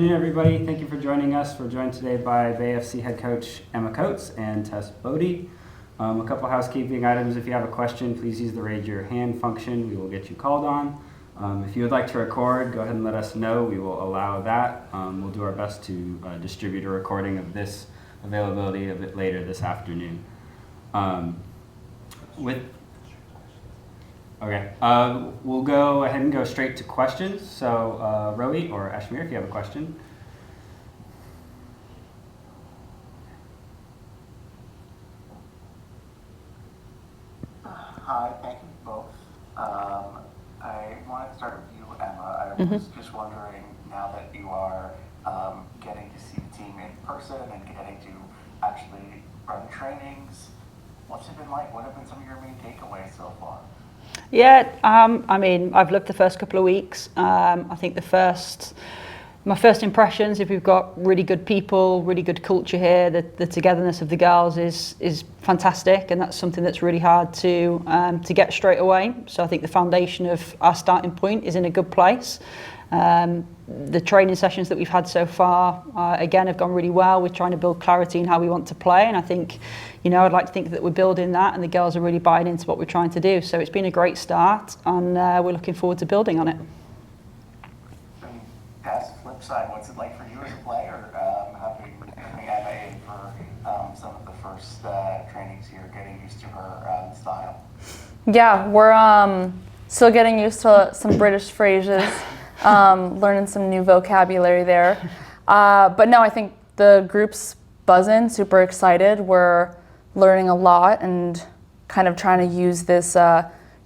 Hey everybody, thank you for joining us. We're joined today by Bay FC head coach Emma Coates and Tess Boade. A couple housekeeping items. If you have a question, please use the raise your hand function. We will get you called on. If you would like to record, go ahead and let us know. We will allow that. We'll do our best to distribute a recording of this availability a bit later this afternoon. We'll go ahead and go straight to questions. So, Rowie or Ashmir, if you have a question. Hi, thank you both. I wanted to start with you, Emma. I was just wondering, now that you are getting to see the team in person and getting to actually run trainings, what's it been like? What have been some of your main takeaways so far? Yeah, I've loved the first couple of weeks. I think my first impressions, if we've got really good people, really good culture here, the togetherness of the girls is fantastic, and that's something that's really hard to get straight away. So I think the foundation of our starting point is in a good place. The training sessions that we've had so far, again, have gone really well. We're trying to build clarity in how we want to play, and I think, I'd like to think that we're building that, and the girls are really buying into what we're trying to do. So it's been a great start, and we're looking forward to building on it. Tess, flip side, what's it like for you as a player, having Emma in for some of the first trainings here, getting used to her style? Yeah, we're still getting used to some British phrases, learning some new vocabulary there. But no, I think the group's buzzing, super excited. We're learning a lot and kind of trying to use this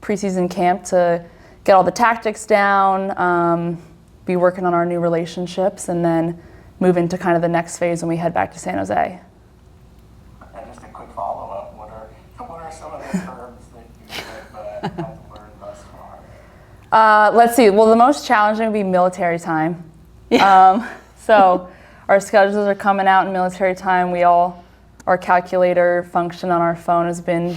preseason camp to get all the tactics down, be working on our new relationships, and then move into kind of the next phase when we head back to San Jose. And just a quick follow-up, what are some of the terms that you have had to learn thus far? Let's see. Well, the most challenging would be military time. So our schedules are coming out in military time. Our calculator function on our phone has been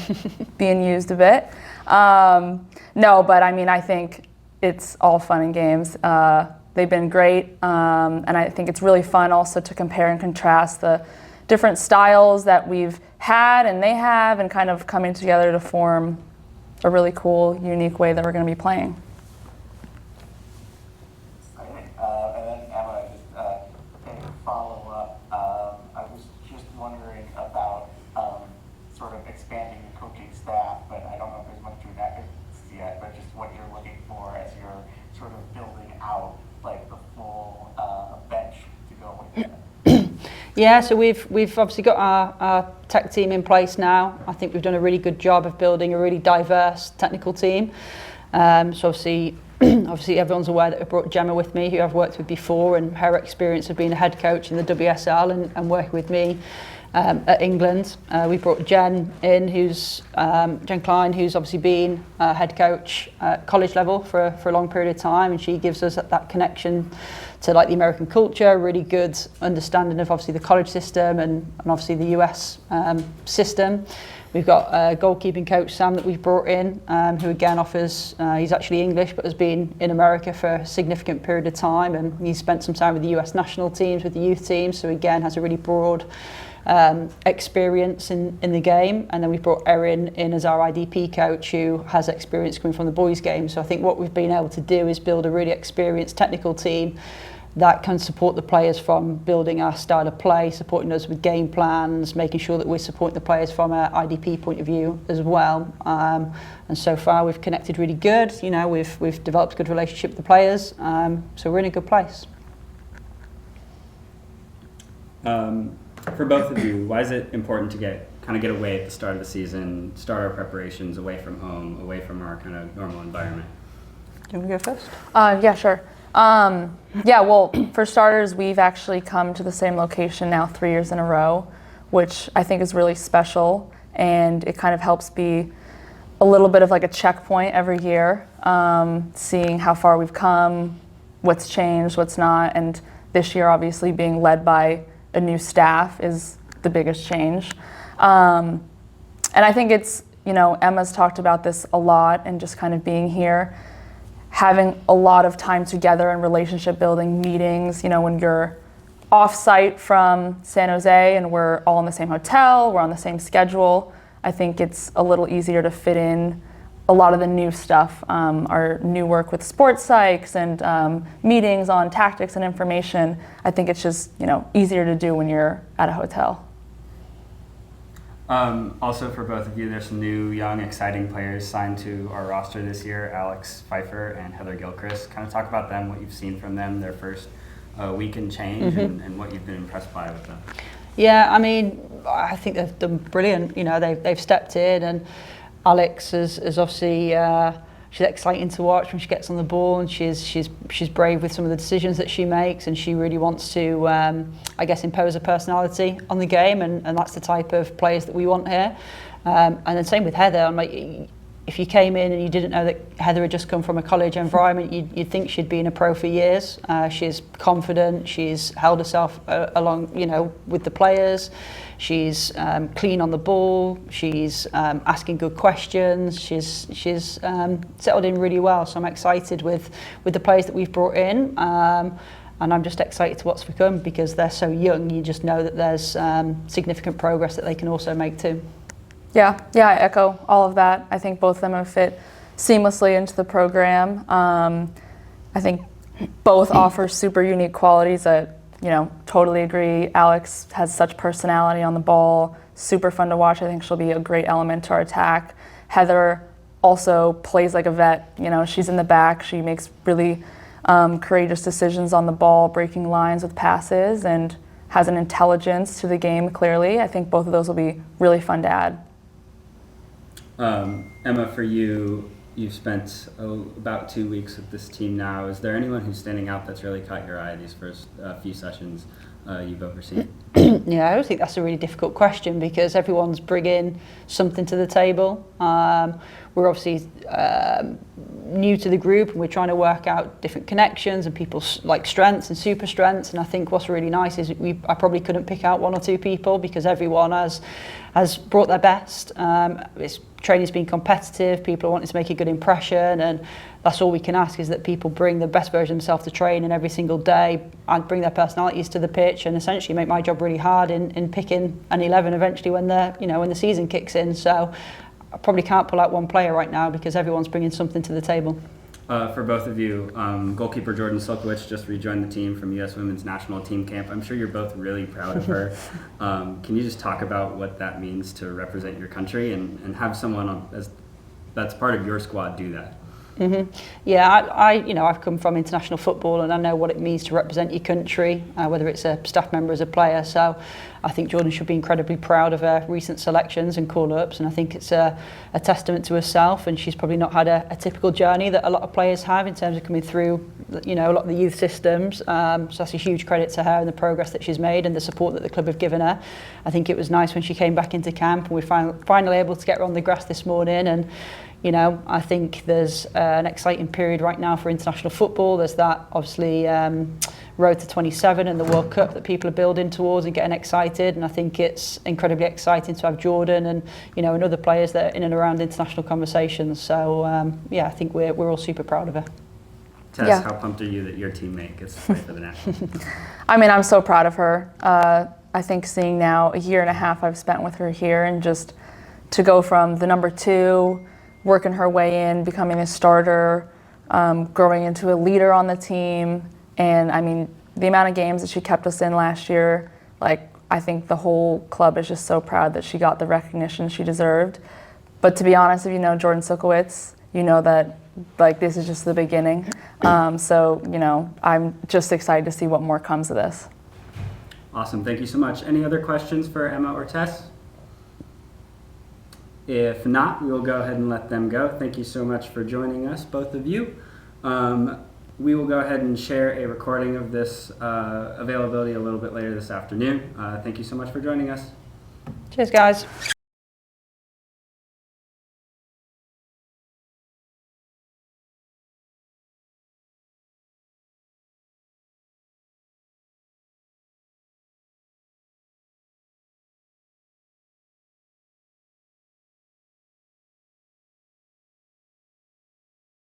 being used a bit. No, but I think it's all fun and games. They've been great, and I think it's really fun also to compare and contrast the different styles that we've had and they have, and kind of coming together to form a really cool, unique way that we're going to be playing. Exciting. And then Emma, just a follow-up. I was just wondering about sort of expanding the coaching staff, but I don't know if there's much to that yet, but just what you're looking for as you're sort of building out like the full bench to go with it. Yeah, so we've obviously got our tech team in place now. I think we've done a really good job of building a really diverse technical team. So obviously everyone's aware that I brought Gemma with me, who I've worked with before, and her experience of being a head coach in the WSL and working with me at England. We brought Jen in, Jen Klein, who's obviously been head coach at college level for a long period of time, and she gives us that connection to like the American culture, really good understanding of obviously the college system and obviously the US system. We've got a goalkeeping coach, Sam, that we've brought in, who again offers, he's actually English but has been in America for a significant period of time, and he's spent some time with the US national teams, with the youth teams, so again has a really broad experience in the game. And then we brought Erin in as our IDP coach, who has experience coming from the boys game. So I think what we've been able to do is build a really experienced technical team that can support the players from building our style of play, supporting us with game plans, making sure that we're supporting the players from an IDP point of view as well. And so far we've connected really good. We've developed a good relationship with the players. So we're in a good place. For both of you, why is it important to get away at the start of the season, start our preparations away from home, away from our kind of normal environment? Do you want to go first? Yeah, sure. Well, for starters, we've actually come to the same location now 3 years in a row, which I think is really special, and it kind of helps be a little bit of like a checkpoint every year, seeing how far we've come, what's changed, what's not, and this year obviously being led by a new staff is the biggest change. And I think it's, Emma's talked about this a lot, and just kind of being here, having a lot of time together and relationship building meetings, when you're off-site from San Jose and we're all in the same hotel, we're on the same schedule, I think it's a little easier to fit in a lot of the new stuff, our new work with sports psychs and meetings on tactics and information. I think it's just, easier to do when you're at a hotel. Also for both of you, there's some new, young, exciting players signed to our roster this year, Alex Pfeiffer and Heather Gilchrist. Kind of talk about them, what you've seen from them, their first week and change, and what you've been impressed by with them. Yeah, I mean, I think they've done brilliant. They've stepped in, and Alex is obviously she's exciting to watch when she gets on the ball, and she's brave with some of the decisions that she makes, and she really wants to, I guess, impose a personality on the game, and that's the type of players that we want here. And then same with Heather. I'm like, if you came in and you didn't know that Heather had just come from a college environment, you'd think she'd been a pro for years. She's confident. She's held herself along, with the players. She's clean on the ball. She's asking good questions. She's settled in really well. So I'm excited with the players that we've brought in. And I'm just excited to what's to come because they're so young. You just know that there's significant progress that they can also make too. Yeah, I echo all of that. I think both of them have fit seamlessly into the program. I think both offer super unique qualities that, totally agree. Alex has such personality on the ball, super fun to watch. I think she'll be a great element to our attack. Heather also plays like a vet. She's in the back. She makes really courageous decisions on the ball, breaking lines with passes, and has an intelligence to the game, clearly. I think both of those will be really fun to add. Emma, for you, you've spent about 2 weeks with this team now. Is there anyone who's standing out that's really caught your eye these first few sessions you've overseen? Yeah, I always think that's a really difficult question because everyone's bringing something to the table. We're obviously new to the group and we're trying to work out different connections and people's strengths and super strengths. And I think what's really nice is I probably couldn't pick out one or two people because everyone has brought their best. Training's been competitive, people are wanting to make a good impression, and that's all we can ask is that people bring the best version of themselves to training every single day and bring their personalities to the pitch and essentially make my job really hard in picking an 11 eventually when the season kicks in. So I probably can't pull out one player right now because everyone's bringing something to the table. For both of you, goalkeeper Jordan Silkowicz just rejoined the team from U.S. Women's National Team Camp. I'm sure you're both really proud of her. Can you just talk about what that means to represent your country and have someone that's part of your squad do that? Mm-hmm. Yeah, I've come from international football and I know what it means to represent your country, whether it's a staff member as a player. So I think Jordan should be incredibly proud of her recent selections and call-ups, and I think it's a testament to herself, and she's probably not had a typical journey that a lot of players have in terms of coming through a lot of the youth systems. So that's a huge credit to her and the progress that she's made and the support that the club have given her. I think it was nice when she came back into camp and we're finally able to get her on the grass this morning, and I think there's an exciting period right now for international football. There's that, obviously, road to 27 and the World Cup that people are building towards and getting excited. And I think it's incredibly exciting to have Jordan and, and other players that are in and around international conversations. So, I think we're all super proud of her. Tess, how pumped are you that your teammate gets to play for the national team? I mean, I'm so proud of her. I think seeing now a year and a half I've spent with her here, and just to go from the number 2, working her way in, becoming a starter, growing into a leader on the team. And I mean, the amount of games that she kept us in last year, I think the whole club is just so proud that she got the recognition she deserved. But to be honest, if you know Jordan Silkowicz, you know that this is just the beginning. So, I'm just excited to see what more comes of this. Awesome, thank you so much. Any other questions for Emma or Tess? If not, we will go ahead and let them go. Thank you so much for joining us, both of you. We will go ahead and share a recording of this availability a little bit later this afternoon. Thank you so much for joining us. Cheers, guys.